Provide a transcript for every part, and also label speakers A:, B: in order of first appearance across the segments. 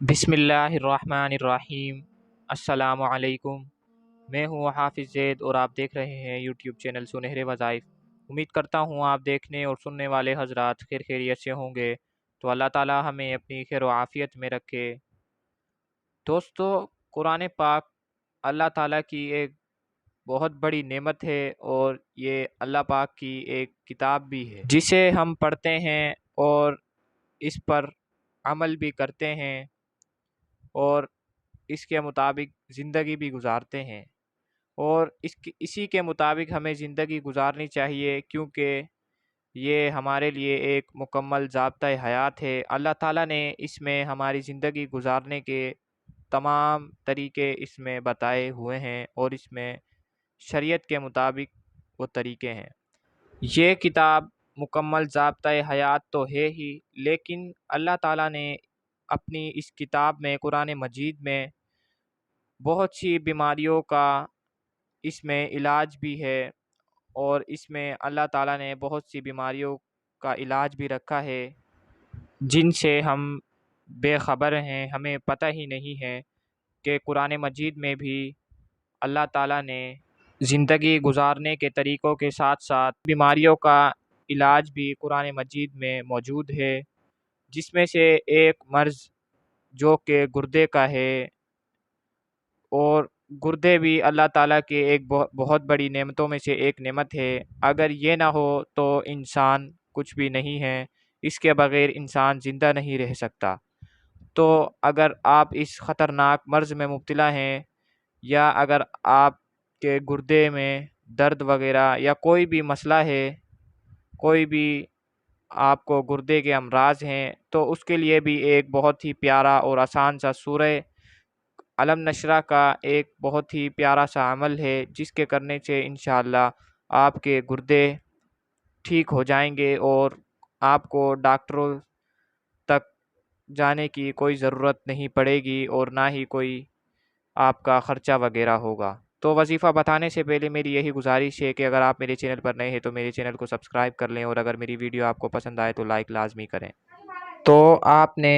A: بسم اللہ الرحمن الرحیم۔ السلام علیکم۔ میں ہوں حافظ زید اور آپ دیکھ رہے ہیں یوٹیوب چینل سنہرے وظائف۔ امید کرتا ہوں آپ دیکھنے اور سننے والے حضرات خیر خیریت سے ہوں گے، تو اللہ تعالی ہمیں اپنی خیر و عافیت میں رکھے۔ دوستو، قرآن پاک اللہ تعالیٰ کی ایک بہت بڑی نعمت ہے، اور یہ اللہ پاک کی ایک کتاب بھی ہے جسے ہم پڑھتے ہیں اور اس پر عمل بھی کرتے ہیں اور اس کے مطابق زندگی بھی گزارتے ہیں، اور اسی کے مطابق ہمیں زندگی گزارنی چاہیے، کیونکہ یہ ہمارے لیے ایک مکمل ضابطۂ حیات ہے۔ اللہ تعالیٰ نے اس میں ہماری زندگی گزارنے کے تمام طریقے اس میں بتائے ہوئے ہیں، اور اس میں شریعت کے مطابق وہ طریقے ہیں۔ یہ کتاب مکمل ضابطۂ حیات تو ہے ہی، لیکن اللہ تعالیٰ نے اپنی اس کتاب میں، قرآن مجید میں، بہت سی بیماریوں کا اس میں علاج بھی ہے، اور اس میں اللہ تعالیٰ نے بہت سی بیماریوں کا علاج بھی رکھا ہے جن سے ہم بے خبر ہیں، ہمیں پتہ ہی نہیں ہے کہ قرآن مجید میں بھی اللہ تعالیٰ نے زندگی گزارنے کے طریقوں کے ساتھ ساتھ بیماریوں کا علاج بھی قرآن مجید میں موجود ہے، جس میں سے ایک مرض جو کہ گردے کا ہے، اور گردے بھی اللہ تعالیٰ کے ایک بہت بڑی نعمتوں میں سے ایک نعمت ہے۔ اگر یہ نہ ہو تو انسان کچھ بھی نہیں ہے، اس کے بغیر انسان زندہ نہیں رہ سکتا۔ تو اگر آپ اس خطرناک مرض میں مبتلا ہیں، یا اگر آپ کے گردے میں درد وغیرہ یا کوئی بھی مسئلہ ہے، کوئی بھی آپ کو گردے کے امراض ہیں، تو اس کے لیے بھی ایک بہت ہی پیارا اور آسان سا سورہ علم نشرہ کا ایک بہت ہی پیارا سا عمل ہے، جس کے کرنے سے انشاءاللہ آپ کے گردے ٹھیک ہو جائیں گے، اور آپ کو ڈاکٹروں تک جانے کی کوئی ضرورت نہیں پڑے گی، اور نہ ہی کوئی آپ کا خرچہ وغیرہ ہوگا۔ تو وظیفہ بتانے سے پہلے میری یہی گزارش ہے کہ اگر آپ میرے چینل پر نئے ہیں تو میرے چینل کو سبسکرائب کر لیں، اور اگر میری ویڈیو آپ کو پسند آئے تو لائک لازمی کریں۔ تو آپ نے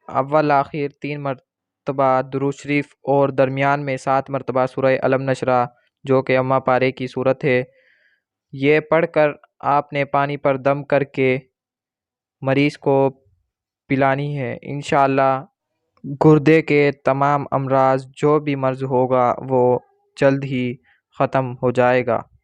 A: اول آخر 3 مرتبہ درود شریف، اور درمیان میں 7 مرتبہ سورہ علم نشرہ، جو کہ اماں پارے کی صورت ہے، یہ پڑھ کر آپ نے پانی پر دم کر کے مریض کو پلانی ہے۔ انشاءاللہ گردے کے تمام امراض، جو بھی مرض ہوگا، وہ جلد ہی ختم ہو جائے گا۔